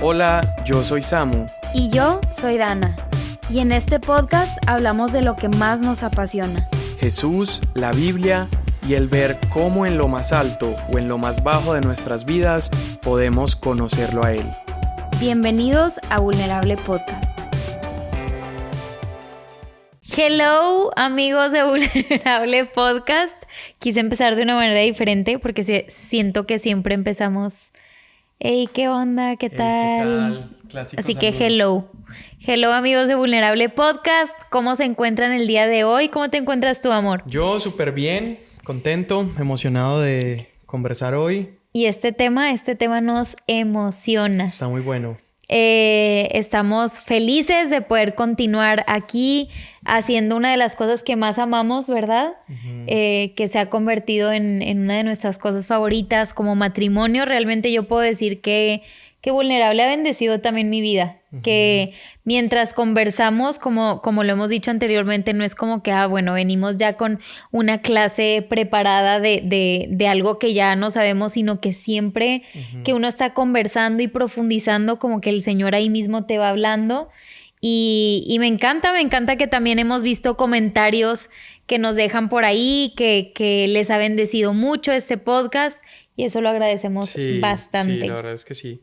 Hola, yo soy Samu. Y yo soy Dana. Y en este podcast hablamos de lo que más nos apasiona. Jesús, la Biblia y el ver cómo en lo más alto o en lo más bajo de nuestras vidas podemos conocerlo a Él. Bienvenidos a Vulnerable Podcast. Hello, amigos de Vulnerable Podcast. Quise empezar de una manera diferente porque siento que siempre empezamos... Hey, ¿qué onda? ¿Qué tal? Clásico Así saludo. que hello amigos de Vulnerable Podcast. ¿Cómo se encuentran el día de hoy? ¿Cómo te encuentras tú, amor? Yo súper bien, contento, emocionado de conversar hoy. Y este tema nos emociona. Está muy bueno. Estamos felices de poder continuar aquí haciendo una de las cosas que más amamos, ¿verdad? Uh-huh. Que se ha convertido en una de nuestras cosas favoritas como matrimonio. Realmente yo puedo decir que Vulnerable ha bendecido también mi vida. Uh-huh. Que mientras conversamos, como lo hemos dicho anteriormente, no es como que, venimos ya con una clase preparada de algo que ya no sabemos, sino que siempre uh-huh. que uno está conversando y profundizando, como que el Señor ahí mismo te va hablando. Y me encanta que también hemos visto comentarios que nos dejan por ahí, que les ha bendecido mucho este podcast y eso lo agradecemos bastante. Sí, la verdad es que sí.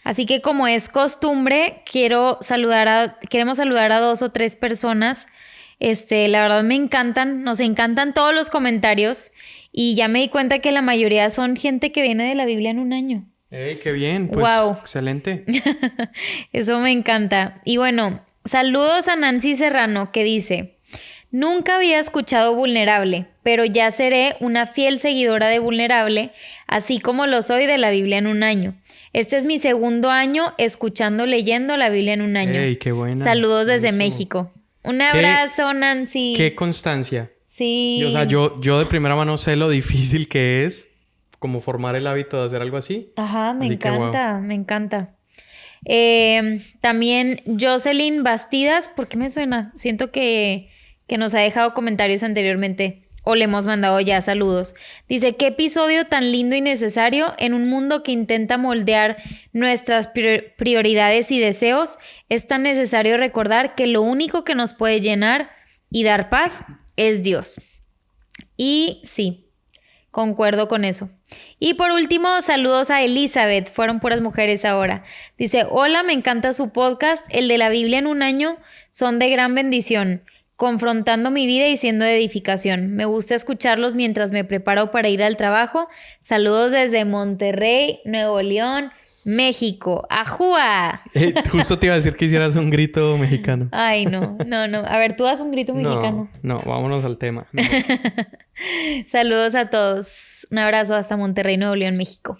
Así que como es costumbre, queremos saludar a 2 o 3 personas. La verdad nos encantan todos los comentarios y ya me di cuenta que la mayoría son gente que viene de la Biblia en un año. ¡Ey, qué bien! Pues, wow. Excelente. Eso me encanta. Y bueno, saludos a Nancy Serrano que dice: nunca había escuchado Vulnerable, pero ya seré una fiel seguidora de Vulnerable, así como lo soy de la Biblia en un año. Este es mi segundo año leyendo la Biblia en un año. ¡Ey, qué buena! Saludos desde Buenísimo. México. Un abrazo, Nancy. ¡Qué constancia! Sí. Y, o sea, yo de primera mano sé lo difícil que es como formar el hábito de hacer algo así. Ajá, me así encanta, me encanta. También Jocelyn Bastidas, ¿por qué me suena? Siento que nos ha dejado comentarios anteriormente o le hemos mandado ya saludos. Dice: qué episodio tan lindo y necesario en un mundo que intenta moldear nuestras prioridades y deseos. Es tan necesario recordar que lo único que nos puede llenar y dar paz es Dios. Y sí, concuerdo con eso. Y por último, saludos a Elizabeth. Fueron puras mujeres ahora. Dice: hola, me encanta su podcast. El de la Biblia en un año son de gran bendición, confrontando mi vida y siendo de edificación. Me gusta escucharlos mientras me preparo para ir al trabajo. Saludos desde Monterrey, Nuevo León, México. ¡Ajúa! Justo te iba a decir que hicieras un grito mexicano. Ay, no. A ver, tú haz un grito mexicano. No, vámonos al tema. No. Saludos a todos. Un abrazo hasta Monterrey, Nuevo León, México.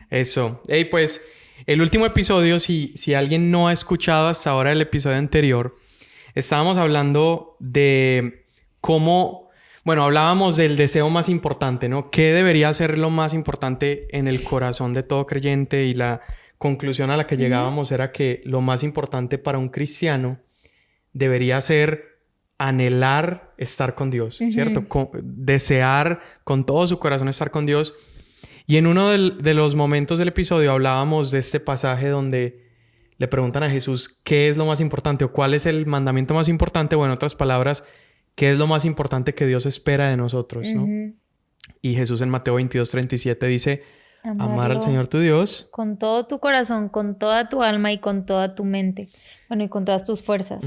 Eso. Hey, pues, el último episodio, si alguien no ha escuchado hasta ahora el episodio anterior, estábamos hablando de cómo... Bueno, hablábamos del deseo más importante, ¿no? ¿Qué debería ser lo más importante en el corazón de todo creyente? Y la conclusión a la que llegábamos era que lo más importante para un cristiano debería ser anhelar estar con Dios, ¿cierto? Desear con todo su corazón estar con Dios. Y en uno de los momentos del episodio hablábamos de este pasaje donde le preguntan a Jesús qué es lo más importante o cuál es el mandamiento más importante, o en otras palabras, qué es lo más importante que Dios espera de nosotros, ¿no? Y Jesús en Mateo 22:37 dice: amar al Señor tu Dios con todo tu corazón, con toda tu alma y con toda tu mente. Bueno, y con todas tus fuerzas.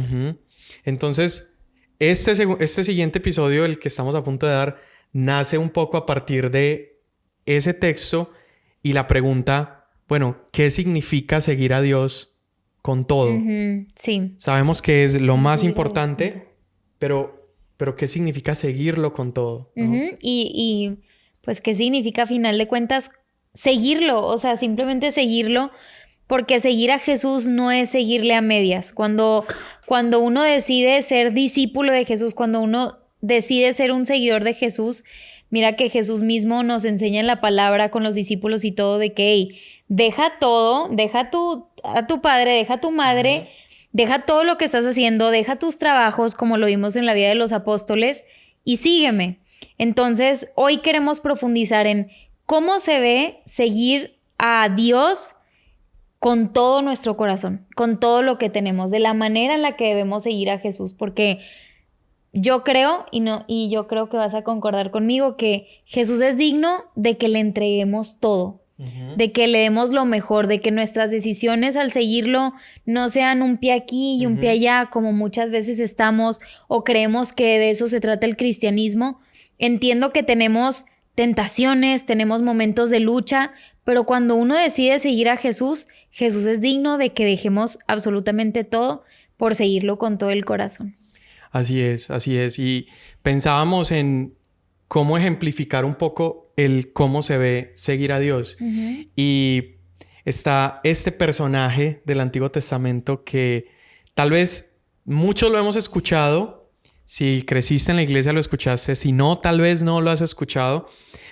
Entonces, este siguiente episodio, el que estamos a punto de dar, nace un poco a partir de ese texto y la pregunta, bueno, ¿qué significa seguir a Dios con todo? Sí. Sabemos que es lo más importante, pero ¿qué significa seguirlo con todo? ¿No? Y pues, ¿qué significa a final de cuentas seguirlo? O sea, simplemente seguirlo, porque seguir a Jesús no es seguirle a medias. Cuando uno decide ser discípulo de Jesús, cuando uno decide ser un seguidor de Jesús, mira que Jesús mismo nos enseña en la palabra con los discípulos y todo de que, hey, deja todo, deja a tu padre, deja a tu madre, deja todo lo que estás haciendo, deja tus trabajos, como lo vimos en la vida de los apóstoles, y sígueme. Entonces, hoy queremos profundizar en cómo se ve seguir a Dios con todo nuestro corazón, con todo lo que tenemos, de la manera en la que debemos seguir a Jesús, porque yo creo, y yo creo que vas a concordar conmigo, que Jesús es digno de que le entreguemos todo. De que le demos lo mejor, de que nuestras decisiones al seguirlo no sean un pie aquí y un pie allá, como muchas veces estamos o creemos que de eso se trata el cristianismo. Entiendo que tenemos tentaciones, tenemos momentos de lucha, pero cuando uno decide seguir a Jesús, Jesús es digno de que dejemos absolutamente todo por seguirlo con todo el corazón. Así es, así es. Y pensábamos en cómo ejemplificar un poco el cómo se ve seguir a Dios. Y está este personaje del Antiguo Testamento que tal vez muchos lo hemos escuchado. Si creciste en la iglesia lo escuchaste. Si no, tal vez no lo has escuchado.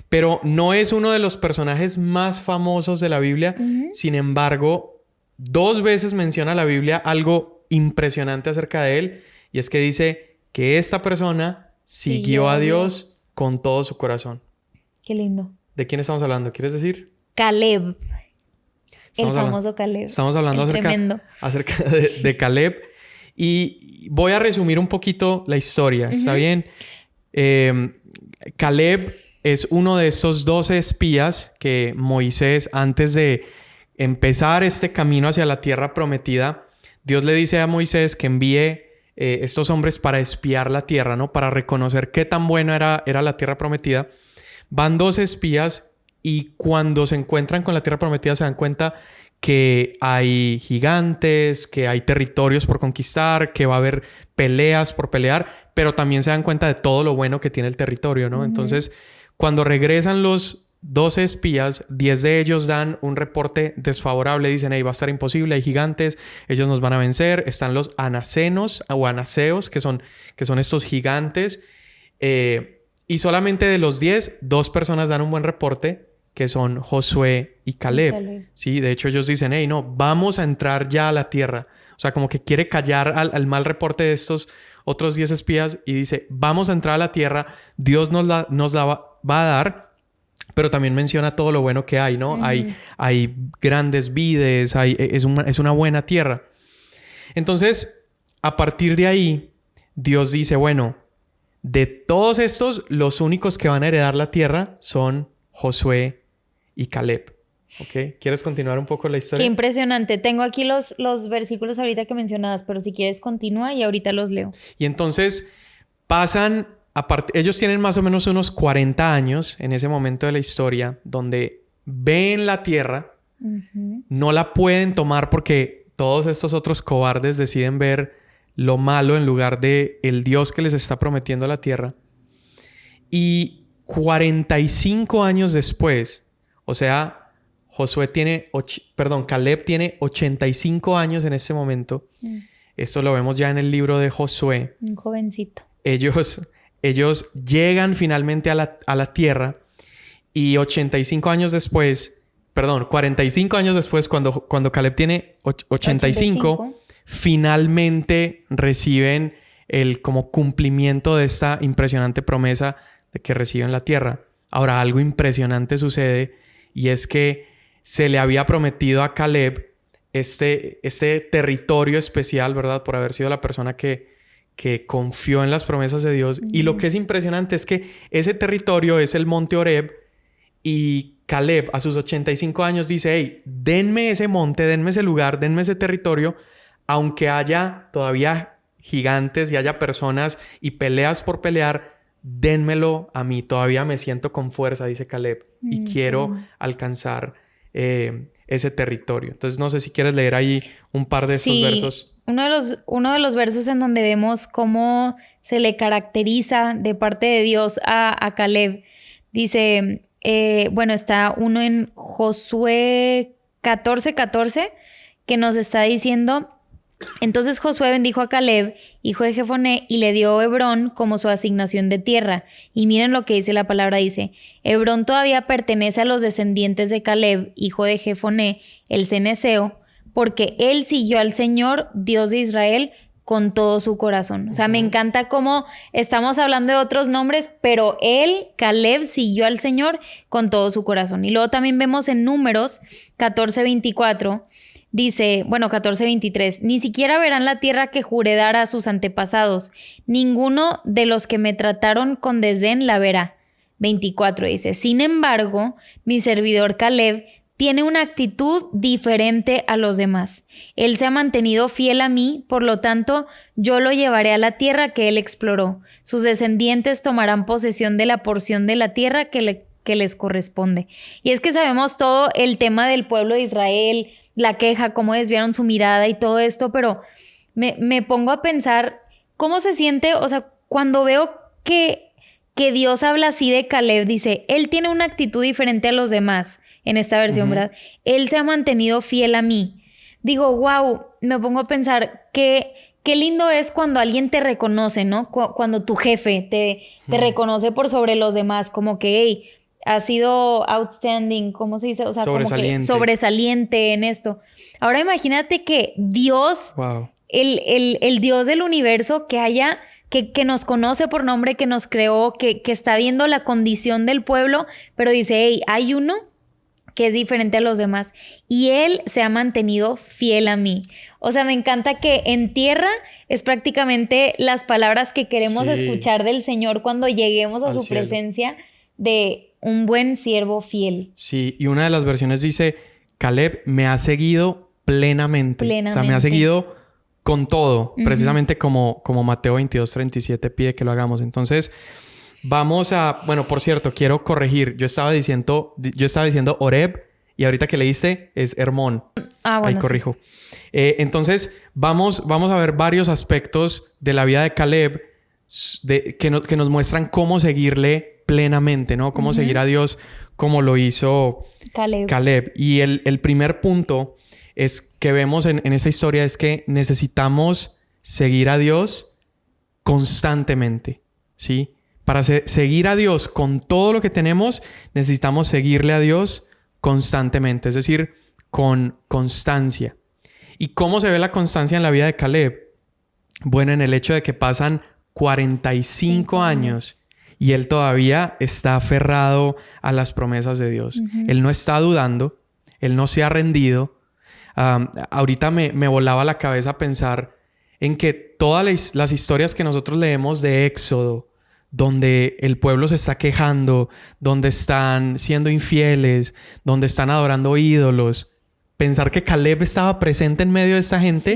Pero no es uno de los personajes más famosos de la Biblia. Sin embargo, 2 veces menciona la Biblia algo impresionante acerca de él. Y es que dice que esta persona siguió a Dios con todo su corazón. Qué lindo. ¿De quién estamos hablando? ¿Quieres decir? Caleb. El famoso Caleb. Estamos hablando acerca de Caleb. Y voy a resumir un poquito la historia. ¿Está bien? Caleb es uno de estos 12 espías que Moisés, antes de empezar este camino hacia la tierra prometida, Dios le dice a Moisés que envíe estos hombres para espiar la tierra, ¿no? Para reconocer qué tan buena era la tierra prometida. Van 12 espías y cuando se encuentran con la tierra prometida se dan cuenta que hay gigantes, que hay territorios por conquistar, que va a haber peleas por pelear, pero también se dan cuenta de todo lo bueno que tiene el territorio, ¿no? Entonces, cuando regresan los 12 espías, 10 de ellos dan un reporte desfavorable. Dicen, hey, va a estar imposible, hay gigantes, ellos nos van a vencer. Están los anacenos o anaseos, que son estos gigantes. Y solamente de los 10, 2 personas dan un buen reporte, que son Josué y Caleb. Sí, de hecho ellos dicen, hey, no, vamos a entrar ya a la tierra. O sea, como que quiere callar al mal reporte de estos otros 10 espías y dice, vamos a entrar a la tierra, Dios nos la va a dar. Pero también menciona todo lo bueno que hay, ¿no? Hay grandes vides, es una buena tierra. Entonces, a partir de ahí, Dios dice, bueno, de todos estos, los únicos que van a heredar la tierra son Josué y Caleb. ¿Ok? ¿Quieres continuar un poco la historia? Qué impresionante. Tengo aquí los versículos ahorita que mencionabas, pero si quieres continúa y ahorita los leo. Y entonces pasan... ellos tienen más o menos unos 40 años en ese momento de la historia donde ven la tierra, no la pueden tomar porque todos estos otros cobardes deciden ver lo malo en lugar de el Dios que les está prometiendo la tierra. Y 45 años después, o sea, Caleb tiene 85 años en este momento. Esto lo vemos ya en el libro de Josué. Un jovencito. Ellos llegan finalmente a la tierra y 45 años después, 45 años después, cuando Caleb tiene 85, finalmente reciben el como cumplimiento de esta impresionante promesa de que reciben la tierra. Ahora, algo impresionante sucede y es que se le había prometido a Caleb este territorio especial, ¿verdad? Por haber sido la persona que confió en las promesas de Dios. Y lo que es impresionante es que ese territorio es el monte Horeb y Caleb a sus 85 años dice, hey, denme ese monte, denme ese lugar, denme ese territorio, aunque haya todavía gigantes y haya personas y peleas por pelear, dénmelo a mí, todavía me siento con fuerza, dice Caleb, y quiero alcanzar ese territorio. Entonces no sé si quieres leer ahí un par de estos versos. Uno de los versos en donde vemos cómo se le caracteriza de parte de Dios a Caleb. Dice, está uno en Josué 14:14 que nos está diciendo, entonces Josué bendijo a Caleb, hijo de Jefoné, y le dio Hebrón como su asignación de tierra. Y miren lo que dice la palabra, dice, Hebrón todavía pertenece a los descendientes de Caleb, hijo de Jefoné, el ceneseo, porque él siguió al Señor, Dios de Israel, con todo su corazón. O sea, me encanta cómo estamos hablando de otros nombres, pero él, Caleb, siguió al Señor con todo su corazón. Y luego también vemos en Números 14:24, Dice, bueno, 14:23, ni siquiera verán la tierra que juré dar a sus antepasados. Ninguno de los que me trataron con desdén la verá. 24 dice, sin embargo, mi servidor Caleb tiene una actitud diferente a los demás. Él se ha mantenido fiel a mí, por lo tanto, yo lo llevaré a la tierra que él exploró. Sus descendientes tomarán posesión de la porción de la tierra que les corresponde. Y es que sabemos todo el tema del pueblo de Israel, la queja, cómo desviaron su mirada y todo esto, pero me pongo a pensar cómo se siente, o sea, cuando veo que Dios habla así de Caleb, dice, él tiene una actitud diferente a los demás. En esta versión, ¿verdad? Él se ha mantenido fiel a mí. Digo, wow, me pongo a pensar qué lindo es cuando alguien te reconoce, ¿no? Cuando tu jefe te reconoce por sobre los demás, como que, hey, has sido outstanding, ¿cómo se dice? O sea, sobresaliente. Como que sobresaliente en esto. Ahora imagínate que Dios, wow, el Dios del universo, que nos conoce por nombre, que nos creó, que está viendo la condición del pueblo, pero dice, hey, hay uno que es diferente a los demás y él se ha mantenido fiel a mí. O sea, me encanta que en tierra es prácticamente las palabras que queremos escuchar del Señor cuando lleguemos a su presencia, de un buen siervo fiel. Sí, y una de las versiones dice, Caleb me ha seguido plenamente. O sea, me ha seguido con todo, precisamente como Mateo 22:37 pide que lo hagamos. Entonces, vamos a... Bueno, por cierto, quiero corregir. Yo estaba diciendo Horeb y ahorita que leíste es Hermón. Bueno, ahí corrijo. Sí. Entonces, vamos a ver varios aspectos de la vida de Caleb que nos muestran cómo seguirle plenamente, ¿no? Cómo seguir a Dios como lo hizo Caleb. Y el primer punto es que vemos en esta historia es que necesitamos seguir a Dios constantemente, ¿sí? Para seguir a Dios con todo lo que tenemos, necesitamos seguirle a Dios constantemente, es decir, con constancia. ¿Y cómo se ve la constancia en la vida de Caleb? Bueno, en el hecho de que pasan 45 años y él todavía está aferrado a las promesas de Dios. Él no está dudando, él no se ha rendido. Ahorita me volaba la cabeza pensar en que todas las historias que nosotros leemos de Éxodo, donde el pueblo se está quejando, donde están siendo infieles, donde están adorando ídolos. Pensar que Caleb estaba presente en medio de esta gente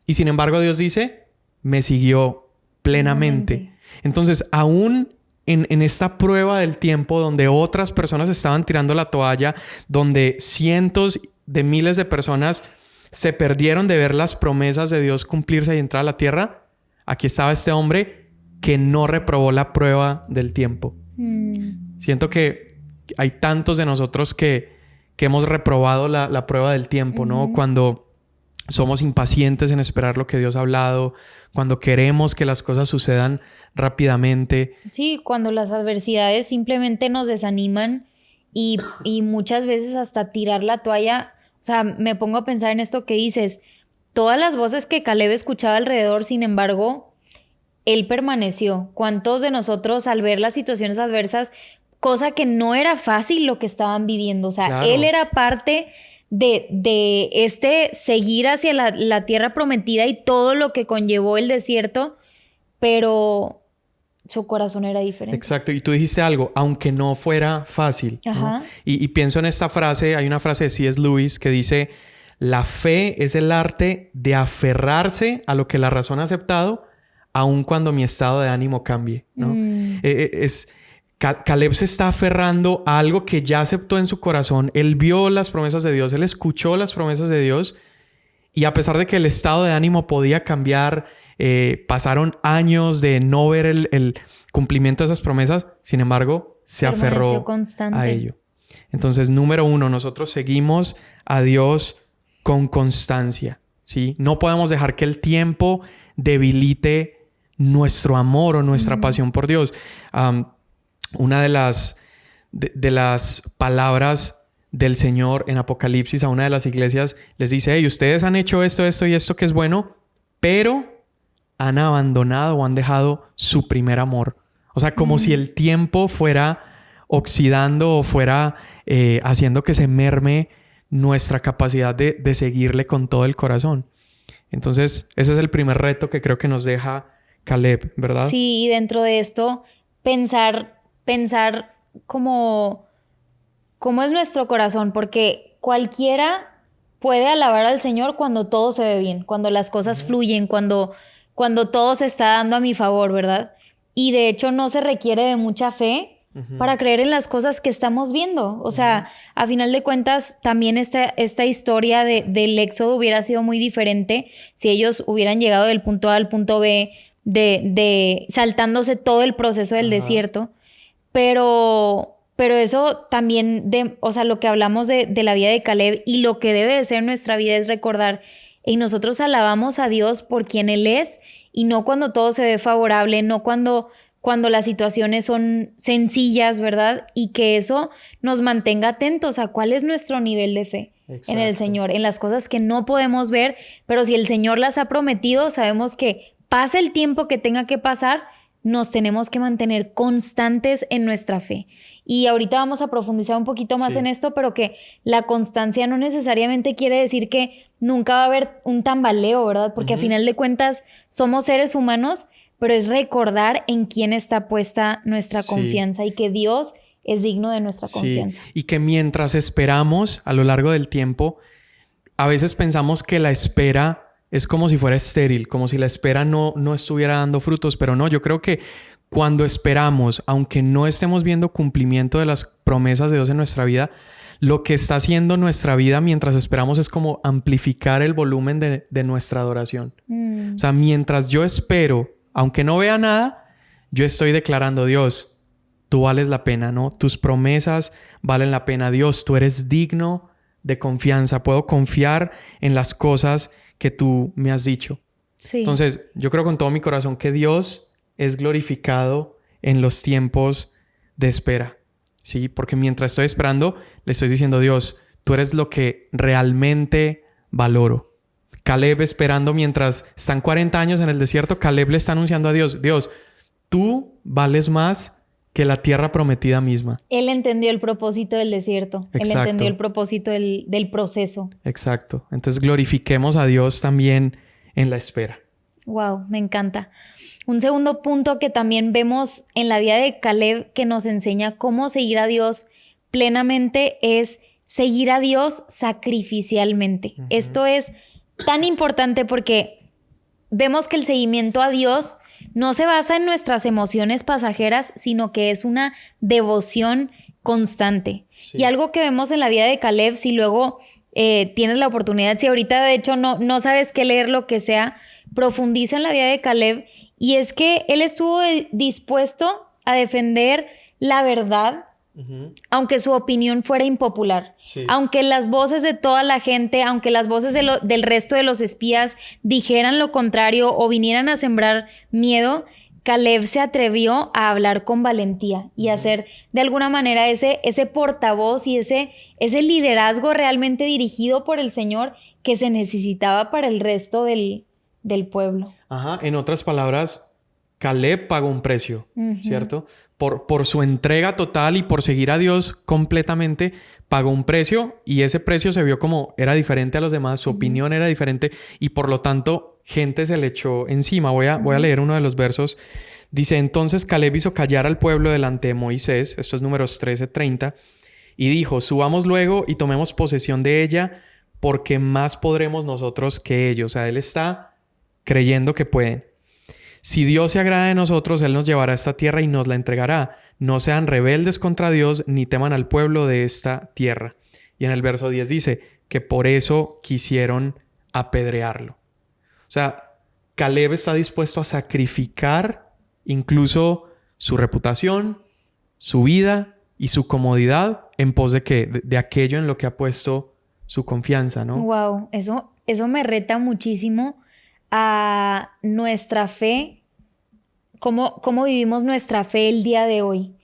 y sin embargo Dios dice, me siguió plenamente. Entonces, aún en esta prueba del tiempo donde otras personas estaban tirando la toalla, donde cientos de miles de personas se perdieron de ver las promesas de Dios cumplirse y entrar a la tierra, aquí estaba este hombre que no reprobó la prueba del tiempo. Siento que hay tantos de nosotros que hemos reprobado la prueba del tiempo, ¿no? Cuando somos impacientes en esperar lo que Dios ha hablado, cuando queremos que las cosas sucedan rápidamente. Sí, cuando las adversidades simplemente nos desaniman y muchas veces hasta tirar la toalla. O sea, me pongo a pensar en esto que dices. Todas las voces que Caleb escuchaba alrededor, sin embargo, él permaneció. ¿Cuántos de nosotros al ver las situaciones adversas, cosa que no era fácil lo que estaban viviendo? O sea, él era parte de este seguir hacia la tierra prometida y todo lo que conllevó el desierto, pero su corazón era diferente. Exacto. Y tú dijiste algo, aunque no fuera fácil, ¿no? Y pienso en esta frase, hay una frase de C.S. Lewis que dice, la fe es el arte de aferrarse a lo que la razón ha aceptado, aun cuando mi estado de ánimo cambie, ¿no? Caleb se está aferrando a algo que ya aceptó en su corazón. Él vio las promesas de Dios, él escuchó las promesas de Dios y a pesar de que el estado de ánimo podía cambiar, pasaron años de no ver el cumplimiento de esas promesas, sin embargo, se aferró a ello. Entonces, número 1, nosotros seguimos a Dios con constancia, ¿sí? No podemos dejar que el tiempo debilite nuestro amor o nuestra pasión por Dios. Una de las palabras del Señor en Apocalipsis a una de las iglesias les dice, hey, ustedes han hecho esto y esto que es bueno, pero han abandonado o han dejado su primer amor. O sea, como si el tiempo fuera oxidando o fuera haciendo que se merme nuestra capacidad de seguirle con todo el corazón. Entonces, ese es el primer reto que creo que nos deja Caleb, ¿verdad? Sí, y dentro de esto, pensar cómo es nuestro corazón, porque cualquiera puede alabar al Señor cuando todo se ve bien, cuando las cosas fluyen, cuando todo se está dando a mi favor, ¿verdad? Y de hecho no se requiere de mucha fe para creer en las cosas que estamos viendo. O sea, a final de cuentas, también esta historia del Éxodo hubiera sido muy diferente si ellos hubieran llegado del punto A al punto B, de saltándose todo el proceso del desierto. Pero eso también, o sea, lo que hablamos de la vida de Caleb y lo que debe de ser nuestra vida es recordar, y nosotros alabamos a Dios por quien Él es, y no cuando todo se ve favorable, no cuando las situaciones son sencillas, ¿verdad? Y que eso nos mantenga atentos a cuál es nuestro nivel de fe. Exacto. En el Señor, en las cosas que no podemos ver, pero si el Señor las ha prometido, sabemos que pase el tiempo que tenga que pasar, nos tenemos que mantener constantes en nuestra fe. Y ahorita vamos a profundizar un poquito más en esto, pero que la constancia no necesariamente quiere decir que nunca va a haber un tambaleo, ¿verdad? Porque a final de cuentas somos seres humanos, pero es recordar en quién está puesta nuestra confianza y que Dios es digno de nuestra confianza. Y que mientras esperamos a lo largo del tiempo, a veces pensamos que la espera es como si fuera estéril, como si la espera no estuviera dando frutos, pero no, yo creo que cuando esperamos, aunque no estemos viendo cumplimiento de las promesas de Dios en nuestra vida, lo que está haciendo nuestra vida mientras esperamos es como amplificar el volumen de nuestra adoración. O sea, mientras yo espero, aunque no vea nada, yo estoy declarando, Dios, tú vales la pena, ¿no? Tus promesas valen la pena. Dios, tú eres digno de confianza. Puedo confiar en las cosas que tú me has dicho. Sí. Entonces, yo creo con todo mi corazón que Dios es glorificado en los tiempos de espera. Sí, porque mientras estoy esperando, le estoy diciendo, Dios, tú eres lo que realmente valoro. Caleb esperando mientras están 40 años en el desierto, Caleb le está anunciando a Dios, Dios, tú vales más que la tierra prometida misma. Él entendió el propósito del desierto. Exacto. Él entendió el propósito del proceso. Exacto. Entonces glorifiquemos a Dios también en la espera. Wow, me encanta. Un segundo punto que también vemos en la vida de Caleb que nos enseña cómo seguir a Dios plenamente es seguir a Dios sacrificialmente. Esto es tan importante porque vemos que el seguimiento a Dios no se basa en nuestras emociones pasajeras, sino que es una devoción constante. Sí. Y algo que vemos en la vida de Caleb, si luego tienes la oportunidad, si ahorita de hecho no sabes qué leer, lo que sea, profundiza en la vida de Caleb, y es que él estuvo dispuesto a defender la verdad, aunque su opinión fuera impopular. Sí. Aunque las voces de toda la gente, aunque las voces del resto de los espías dijeran lo contrario o vinieran a sembrar miedo, Caleb se atrevió a hablar con valentía y a ser de alguna manera ese portavoz y ese liderazgo realmente dirigido por el Señor que se necesitaba para el resto del pueblo. Ajá, en otras palabras, Caleb pagó un precio, ¿cierto? Por su entrega total y por seguir a Dios completamente, pagó un precio y ese precio se vio como era diferente a los demás, su opinión era diferente y por lo tanto gente se le echó encima. Voy a leer uno de los versos. Dice, entonces Caleb hizo callar al pueblo delante de Moisés, esto es Números 13:30, y dijo, subamos luego y tomemos posesión de ella porque más podremos nosotros que ellos. O sea, él está creyendo que pueden. Si Dios se agrada de nosotros, Él nos llevará a esta tierra y nos la entregará. No sean rebeldes contra Dios ni teman al pueblo de esta tierra. Y en el verso 10 dice que por eso quisieron apedrearlo. O sea, Caleb está dispuesto a sacrificar incluso su reputación, su vida y su comodidad en pos de ¿qué? De aquello en lo que ha puesto su confianza, ¿no? Wow, eso me reta muchísimo a nuestra fe, cómo vivimos nuestra fe el día de hoy.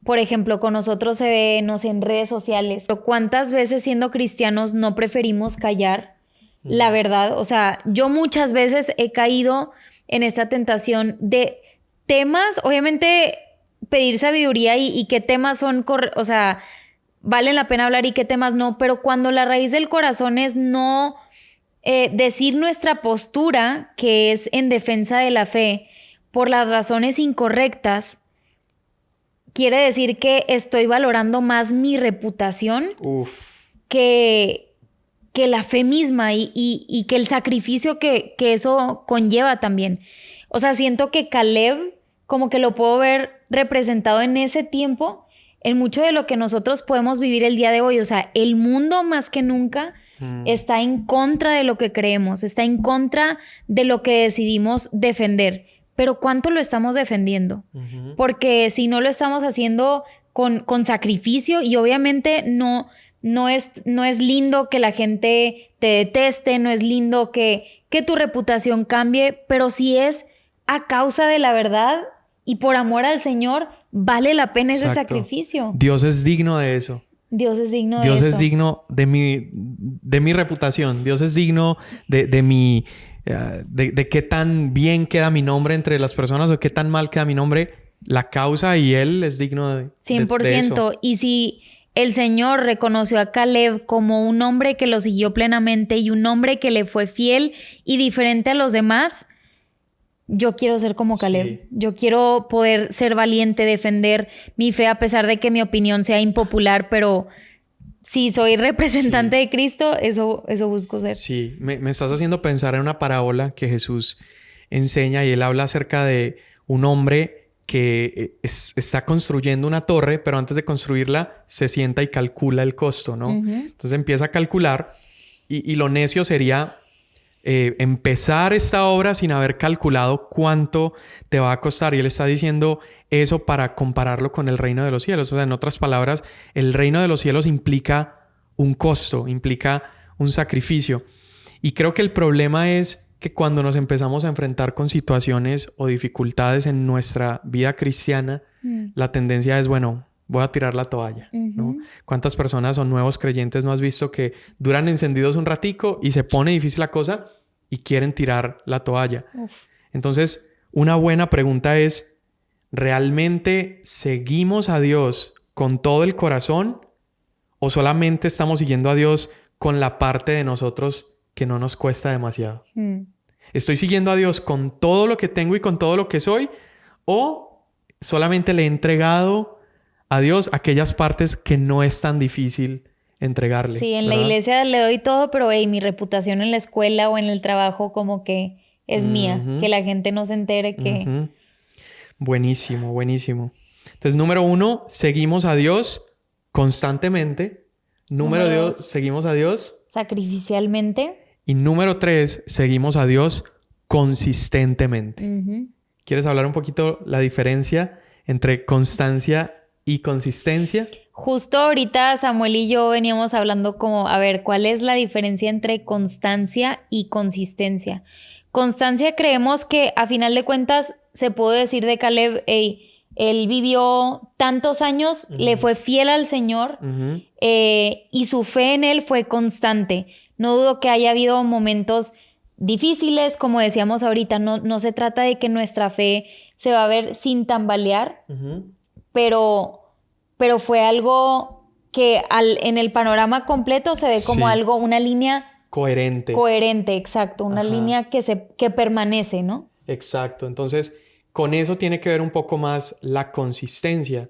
Por ejemplo, con nosotros se ve, no sé, en redes sociales, pero ¿cuántas veces siendo cristianos no preferimos callar la verdad? O sea, yo muchas veces he caído en esta tentación de temas, obviamente pedir sabiduría y qué temas son, o sea, valen la pena hablar y qué temas no, pero cuando la raíz del corazón es no decir nuestra postura, que es en defensa de la fe, por las razones incorrectas, quiere decir que estoy valorando más mi reputación que la fe misma y que el sacrificio que eso conlleva también. O sea, siento que Caleb como que lo puedo ver representado en ese tiempo en mucho de lo que nosotros podemos vivir el día de hoy. O sea, el mundo más que nunca está en contra de lo que creemos, está en contra de lo que decidimos defender. Pero ¿cuánto lo estamos defendiendo? Porque si no lo estamos haciendo con sacrificio, y obviamente no es lindo que la gente te deteste, no es lindo que tu reputación cambie, pero si es a causa de la verdad y por amor al Señor, vale la pena ese sacrificio. Dios es digno de eso. Dios es digno de Dios eso. es digno de mi reputación. Dios es digno de mi... de qué tan bien queda mi nombre entre las personas o qué tan mal queda mi nombre, la causa, y Él es digno de 100%. de eso. Y si el Señor reconoció a Caleb como un hombre que lo siguió plenamente y un hombre que le fue fiel y diferente a los demás, yo quiero ser como Caleb. Sí. Yo quiero poder ser valiente, defender mi fe a pesar de que mi opinión sea impopular, pero si soy representante de Cristo, eso busco ser. Sí, me estás haciendo pensar en una parábola que Jesús enseña, y Él habla acerca de un hombre que está construyendo una torre, pero antes de construirla se sienta y calcula el costo, ¿no? Entonces empieza a calcular y lo necio sería empezar esta obra sin haber calculado cuánto te va a costar. Y Él está diciendo eso para compararlo con el reino de los cielos. O sea, en otras palabras, el reino de los cielos implica un costo, implica un sacrificio. Y creo que el problema es que cuando nos empezamos a enfrentar con situaciones o dificultades en nuestra vida cristiana, la tendencia es, bueno, voy a tirar la toalla, ¿no? ¿Cuántas personas o nuevos creyentes no has visto que duran encendidos un ratico y se pone difícil la cosa y quieren tirar la toalla? Entonces, una buena pregunta es, ¿realmente seguimos a Dios con todo el corazón o solamente estamos siguiendo a Dios con la parte de nosotros que no nos cuesta demasiado? ¿Estoy siguiendo a Dios con todo lo que tengo y con todo lo que soy, o solamente le he entregado a Dios aquellas partes que no es tan difícil entregarle? Sí, en ¿verdad? la iglesia le doy todo, pero mi reputación en la escuela o en el trabajo como que es mía. Que la gente no se entere que... Buenísimo, buenísimo. Entonces, número 1, seguimos a Dios constantemente. Número 2, seguimos a Dios sacrificialmente. Y número 3, seguimos a Dios consistentemente. ¿Quieres hablar un poquito la diferencia entre constancia y consistencia? Justo ahorita Samuel y yo veníamos hablando como, a ver, ¿cuál es la diferencia entre constancia y consistencia? Constancia, creemos que a final de cuentas se puede decir de Caleb, él vivió tantos años, le fue fiel al Señor y su fe en él fue constante. No dudo que haya habido momentos difíciles, como decíamos ahorita, no se trata de que nuestra fe se va a ver sin tambalear, pero fue algo que en el panorama completo se ve como algo, una línea coherente. Coherente, exacto, una línea que permanece, ¿no? Exacto, entonces con eso tiene que ver un poco más la consistencia.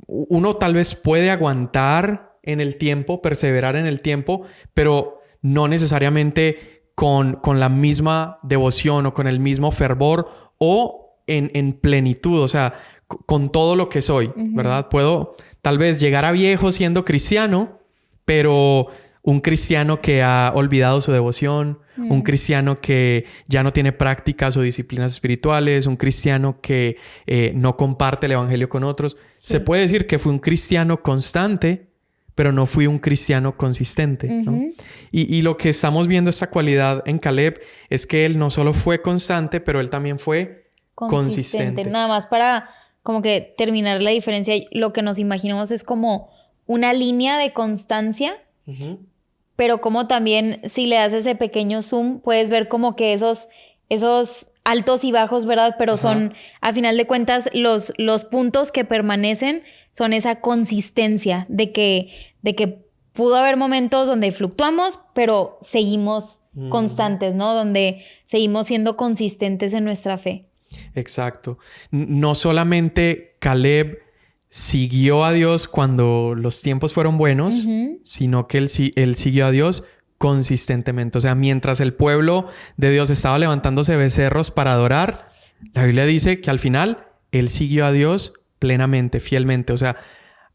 Uno tal vez puede aguantar en el tiempo, perseverar en el tiempo, pero no necesariamente con la misma devoción o con el mismo fervor o en plenitud, o sea, con todo lo que soy, ¿verdad? Puedo tal vez llegar a viejo siendo cristiano, pero un cristiano que ha olvidado su devoción, un cristiano que ya no tiene prácticas o disciplinas espirituales, un cristiano que no comparte el evangelio con otros. Sí. Se puede decir que fui un cristiano constante, pero no fui un cristiano consistente, ¿no? Y lo que estamos viendo, esta cualidad en Caleb, es que él no solo fue constante, pero él también fue consistente. Nada más para como que terminar la diferencia, lo que nos imaginamos es como una línea de constancia, pero como también si le das ese pequeño zoom, puedes ver como que esos altos y bajos, ¿verdad? Pero Ajá. son, a final de cuentas, los puntos que permanecen son esa consistencia de que pudo haber momentos donde fluctuamos, pero seguimos constantes, ¿no? Donde seguimos siendo consistentes en nuestra fe. Exacto. No solamente Caleb siguió a Dios cuando los tiempos fueron buenos, sino que él siguió a Dios consistentemente. O sea, mientras el pueblo de Dios estaba levantándose becerros para adorar, la Biblia dice que al final él siguió a Dios plenamente, fielmente. O sea,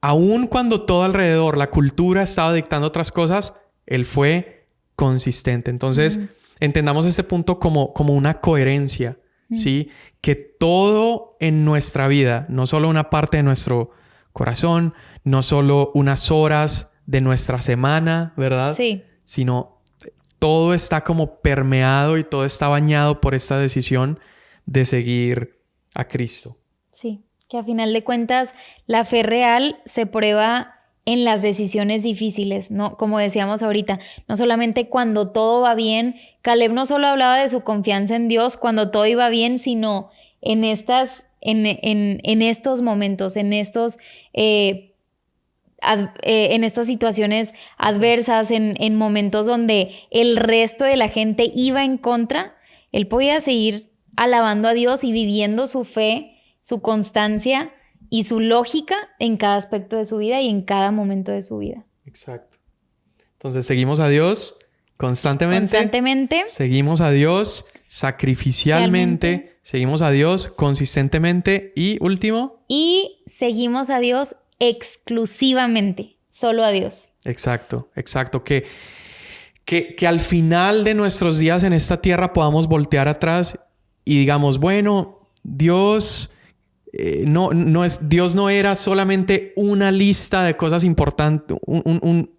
aun cuando todo alrededor, la cultura estaba dictando otras cosas, él fue consistente. Entonces, entendamos este punto como una coherencia, ¿sí? Que todo en nuestra vida, no solo una parte de nuestro corazón, no solo unas horas de nuestra semana, ¿verdad? Sí. Sino todo está como permeado y todo está bañado por esta decisión de seguir a Cristo. Sí, que a final de cuentas la fe real se prueba en las decisiones difíciles, ¿no? Como decíamos ahorita, no solamente cuando todo va bien. Caleb no solo hablaba de su confianza en Dios cuando todo iba bien, sino en estos momentos, en estas situaciones adversas, en momentos donde el resto de la gente iba en contra, él podía seguir alabando a Dios y viviendo su fe, su constancia y su lógica en cada aspecto de su vida y en cada momento de su vida. Exacto. Entonces seguimos a Dios constantemente. Seguimos a Dios sacrificialmente. Seguimos a Dios consistentemente. Y último. Y seguimos a Dios exclusivamente. Solo a Dios. Exacto. Que al final de nuestros días en esta tierra podamos voltear atrás y digamos, bueno, Dios... Dios no era solamente una lista de cosas importantes,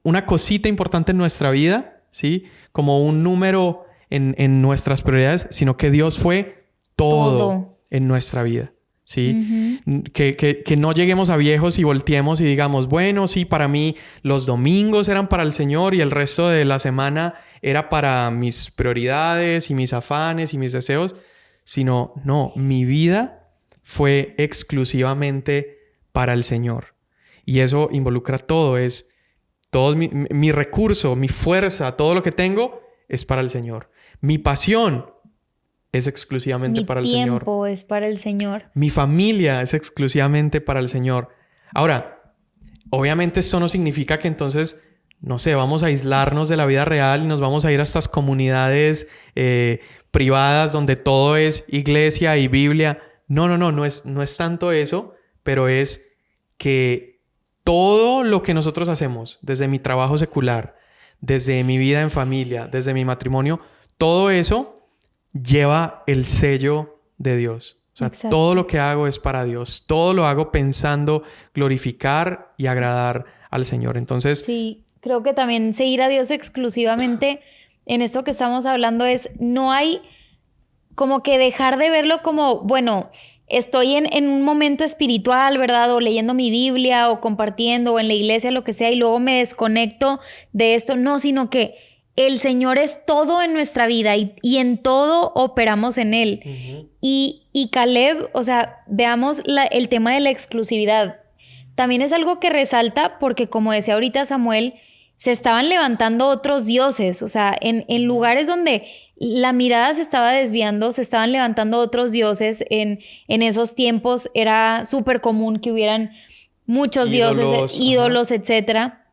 una cosita importante en nuestra vida, ¿sí? Como un número en nuestras prioridades, sino que Dios fue todo en nuestra vida, ¿sí? Que no lleguemos a viejos y volteemos y digamos, bueno, sí, para mí los domingos eran para el Señor y el resto de la semana era para mis prioridades y mis afanes y mis deseos, sino, no, mi vida fue exclusivamente para el Señor. Y eso involucra todo. Todo mi recurso, mi fuerza, todo lo que tengo es para el Señor. Mi pasión es exclusivamente para el Señor. Mi tiempo es para el Señor. Mi familia es exclusivamente para el Señor. Ahora, obviamente esto no significa que entonces, no sé, vamos a aislarnos de la vida real y nos vamos a ir a estas comunidades privadas donde todo es iglesia y Biblia. No es tanto eso, pero es que todo lo que nosotros hacemos, desde mi trabajo secular, desde mi vida en familia, desde mi matrimonio, todo eso lleva el sello de Dios. O sea, Exacto. Todo lo que hago es para Dios. Todo lo hago pensando glorificar y agradar al Señor. Entonces... Sí, creo que también seguir a Dios exclusivamente en esto que estamos hablando no hay como que dejar de verlo como, bueno, estoy en un momento espiritual, ¿verdad? O leyendo mi Biblia o compartiendo o en la iglesia, lo que sea, y luego me desconecto de esto. No, sino que el Señor es todo en nuestra vida y en todo operamos en Él. Y Caleb, o sea, veamos el tema de la exclusividad. También es algo que resalta porque, como decía ahorita Samuel, se estaban levantando otros dioses. O sea, en lugares donde la mirada se estaba desviando, se estaban levantando otros dioses. En esos tiempos era súper común que hubieran muchos ídolos, etcétera.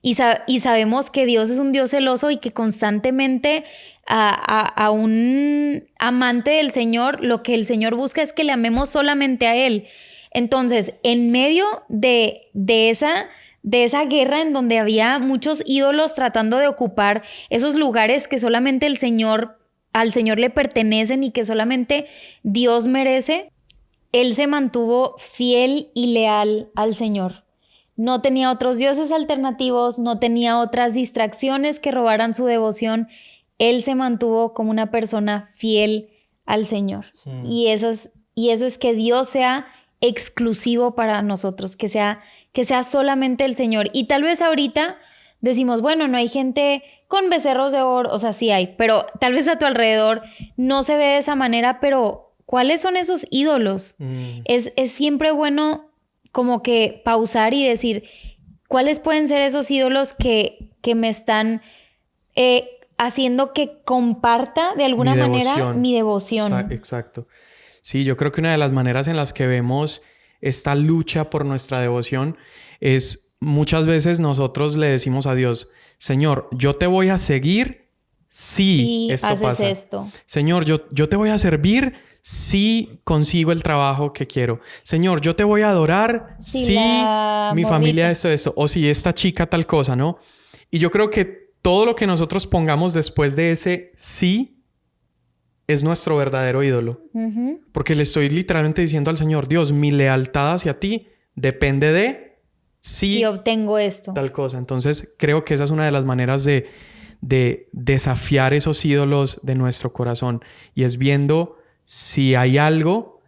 Y sabemos que Dios es un Dios celoso y que constantemente a un amante del Señor, lo que el Señor busca es que le amemos solamente a Él. Entonces, en medio de esa guerra en donde había muchos ídolos tratando de ocupar esos lugares que solamente al Señor le pertenecen y que solamente Dios merece, Él se mantuvo fiel y leal al Señor. No tenía otros dioses alternativos, no tenía otras distracciones que robaran su devoción. Él se mantuvo como una persona fiel al Señor. Y eso es que Dios sea exclusivo para nosotros, que sea solamente el Señor. Y tal vez ahorita decimos, bueno, no hay gente con becerros de oro, o sea, sí hay, pero tal vez a tu alrededor no se ve de esa manera, pero ¿cuáles son esos ídolos? Es siempre bueno como que pausar y decir, ¿cuáles pueden ser esos ídolos que me están haciendo que comparta de alguna manera mi devoción? Exacto. Sí, yo creo que una de las maneras en las que vemos esta lucha por nuestra devoción es muchas veces nosotros le decimos a Dios, Señor, yo te voy a seguir si esto haces pasa. Esto. Señor, yo te voy a servir si consigo el trabajo que quiero. Señor, yo te voy a adorar si mi familia esto, o si esta chica tal cosa, ¿no? Y yo creo que todo lo que nosotros pongamos después de ese sí es nuestro verdadero ídolo. Porque le estoy literalmente diciendo al Señor, Dios, mi lealtad hacia ti depende de si obtengo esto. Tal cosa. Entonces, creo que esa es una de las maneras de desafiar esos ídolos de nuestro corazón. Y es viendo si hay algo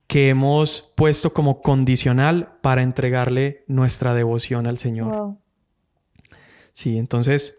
que hemos puesto como condicional para entregarle nuestra devoción al Señor. Wow. Sí, entonces,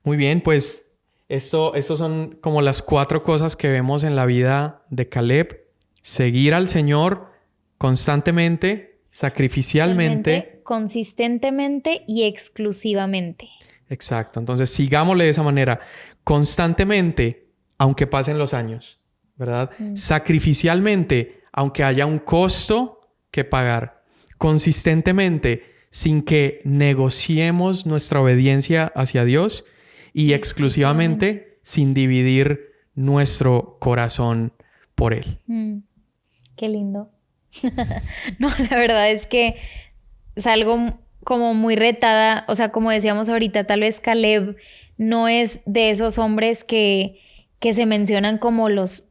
muy bien, pues estos son como las 4 cosas que vemos en la vida de Caleb. Seguir al Señor constantemente, sacrificialmente, consistentemente y exclusivamente. Exacto. Entonces, sigámosle de esa manera, constantemente, aunque pasen los años, ¿verdad? Sacrificialmente, aunque haya un costo que pagar. Consistentemente, sin que negociemos nuestra obediencia hacia Dios. Y exclusivamente, sin dividir nuestro corazón por Él. Qué lindo. No, la verdad es que salgo como muy retada. O sea, como decíamos ahorita, tal vez Caleb no es de esos hombres que se mencionan como los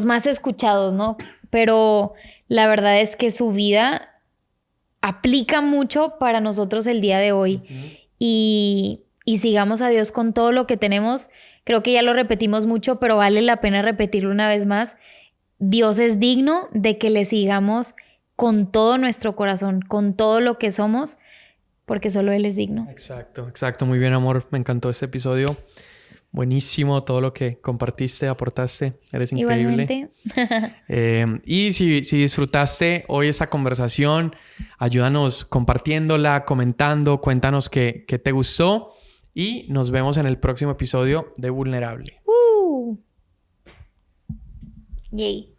más escuchados, ¿no? Pero la verdad es que su vida aplica mucho para nosotros el día de hoy. Y sigamos a Dios con todo lo que tenemos. Creo que ya lo repetimos mucho, pero vale la pena repetirlo una vez más. Dios es digno de que le sigamos con todo nuestro corazón, con todo lo que somos, porque solo Él es digno. Exacto. Muy bien, amor. Me encantó este episodio. Buenísimo todo lo que compartiste, aportaste. Eres increíble. Y si disfrutaste hoy esta conversación, ayúdanos compartiéndola, comentando, cuéntanos qué te gustó. Y nos vemos en el próximo episodio de Vulnerable. Yay.